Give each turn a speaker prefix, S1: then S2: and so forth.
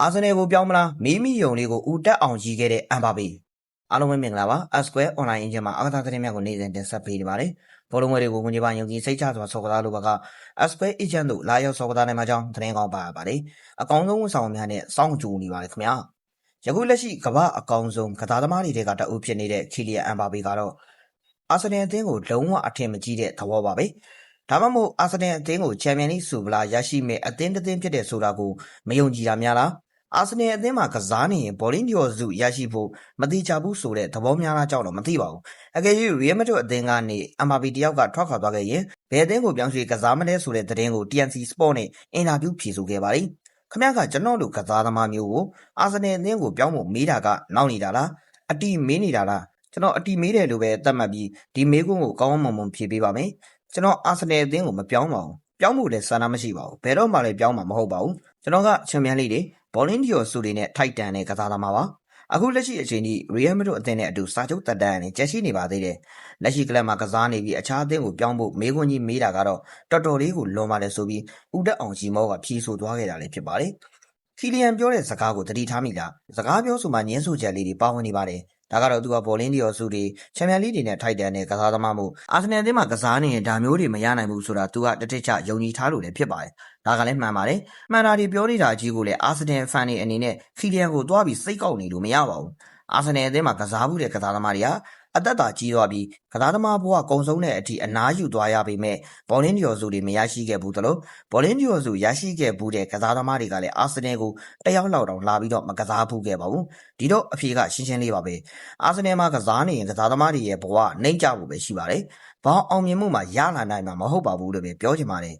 S1: အာဆင်နယ်ကိုပြောင်းမလားမီးမီယုံလေးကိုဦးတက်အောင်ကြီးခဲ့တဲ့အမ်ဘာပေအားလုံးပဲမင်္ဂလာပါ Square Online အင်ဂျင်မှာအားကစားသတင်းများကိုနေ့စဉ်တင်ဆက်ပေးနေပါတယ်ဘောလုံးဝဲတွေကိုဝင်ကြပါယုံကြည်စိတ်ချစွာဆော်ကစားလိုဘက Square Agent တို့လာရောက်ဆော်ကစားနိုင်မှာကြောင်းသတင်းကောင်းပါပါတယ်အကောင်းဆုံးဝန်ဆောင်များနဲ့စောင့်ကြိုနေပါတယ်ခင်ဗျာယခုလက်ရှိကမ္ဘာအကောင်းဆုံးကစားသမားတွေကတအုပ်ဖြစ်နေတဲ့ခီလီယန်အမ်ဘာပေကတော့အာဆင်နယ်အသင်းကိုလုံးဝအထင်မကြီးတဲ့သဘောပါပဲဒါမှမဟုတ်အာဆင်နယ်အသင်းကိုချန်ပီယံလိဆိုဗလာရရှိမဲ့အသင်းတစ်သင်းဖြစ်တဲ့ဆိုတာကိုမယုံကြည်တာများလားအာဆင်နယ်အသင်းမှာကစားနေရင်ဘောလင်းဒီယော်စုရရှိဖို့မတိကျဘူးဆိုတဲ့သဘောများလားကြောက်တော့မသိပါဘူးအကယ်၍ရီယယ်မက်ဒရစ်အသင်းကနေအမ်ဘာပေတယောက်ကထွက်ခွာသွားခဲ့ရင်ဘယ်အသင်းကိုပြောင်းရွှေ့ကစားမလဲဆိုတဲ့သတင်းကို TNC Sport နဲ့အင်တာဗျူးဖြေဆိုခဲ့ပါတယ်ခမရကကျွန်တော်တို့ကစားသမားမျိုးကိုအာဆင်နယ်အသင်းကိုပြောင်းဖို့မေးတာကနောက်နေတာလားအတီမေးနေတာလားကျွန်တော်အတီမေးတယ်လို့ပဲသတ်မှတ်ပြီးဒီမေးခွန်းကိုကောင်းကောင်းမွန်မွန်ဖြေပေးပါမယ်ကျွန်တော်အာဆင်နယ်အသင်းကိုမပြောင်းပါဘူးပြောင်းဖို့လည်းဆန္ဒမရှိပါဘူးဘယ်တော့မှလည်းပြောင်းမှာမဟုတ်ပါဘူးကျွန်တော်ကချန်ပီယံလိတွေဘောလင်းဒီယော်စုတွေနဲ့ထိုက်တန်တဲ့ကစားသမားပါအခုလက်ရှိအချိန်ထိရီယယ်မက်ဒရစ်အသင်းနဲ့အတူစာချုပ်တက်တန်းနဲ့ကျရှိနေပါသေးတယ်လက်ရှိကလပ်မှာကစားနေပြီးအခြားအသင်းကိုပြောင်းဖို့မေးခွန်းကြီးမေးတာကတော့တော်တော်လေးကိုလွန်ပါတယ်ဆိုပြီးဦးတက်အောင်ကြီးမောကဖြေဆိုသွားခဲ့တာလည်းဖြစ်ပါတယ်ခီလီယန်ပြောတဲ့စကားကိုသတိထားမိလားစကားပြောဆိုမှညင်းဆိုချက်လေးတွေပါဝင်နေပါတယ်ဒါကတော့သူကဘောလင်းဒီယော်စုတွေချန်ပီယံလိတွေနဲ့ထိုက်တန်တဲ့ကစားသမားမှုအာဆင်နယ်အသင်းမှာကစားနေရင်ဒါမျိုးတွေမရနိုင်ဘူးဆိုတာသူကတတိကျယုံကြည်ထားလို့လည်းဖြစ်ပါတယ်ဒါကလည်းမှန်ပါတယ်မှန်တာတွေပြောနေတာကြီးကိုလည်းအာဆင်နယ်ဖန်တွေအနေနဲ့ခီလီယန်ကိုတွားပြီးစိတ်ကောက်နေလို့မရပါဘူးအာဆင်နယ်အသင်းမှာကစားမှုတဲ့ကစားသမားတွေကအသက်သာကြီးသွားပြီးကစားသမားဘဝကုံဆုံးတဲ့အထိအနားယူသွားရပေမဲ့ဘောလင်းဒီယော်စုတွေမရရှိခဲ့ဘူးတလို့ဘောလင်းဒီယော်စုရရှိခဲ့ဘူးတဲ့ကစားသမားတွေကလည်းအာဆင်နယ်ကိုတယောက်လောက်တောင်လာပြီးတော့မကစားဘူးခဲ့ပါဘူးဒီတော့အဖြေကရှင်းရှင်းလေးပါပဲအာဆင်နယ်မှာကစားနေရင်ကစားသမားတွေရဲ့ဘဝနှိမ့်ကြဖို့ပဲရှိပါတယ်ဘာအောင်မြင်မှုမှာရလာနိုင်မှာမဟုတ်ပါဘူးလို့ပဲပြောချင်ပါတယ်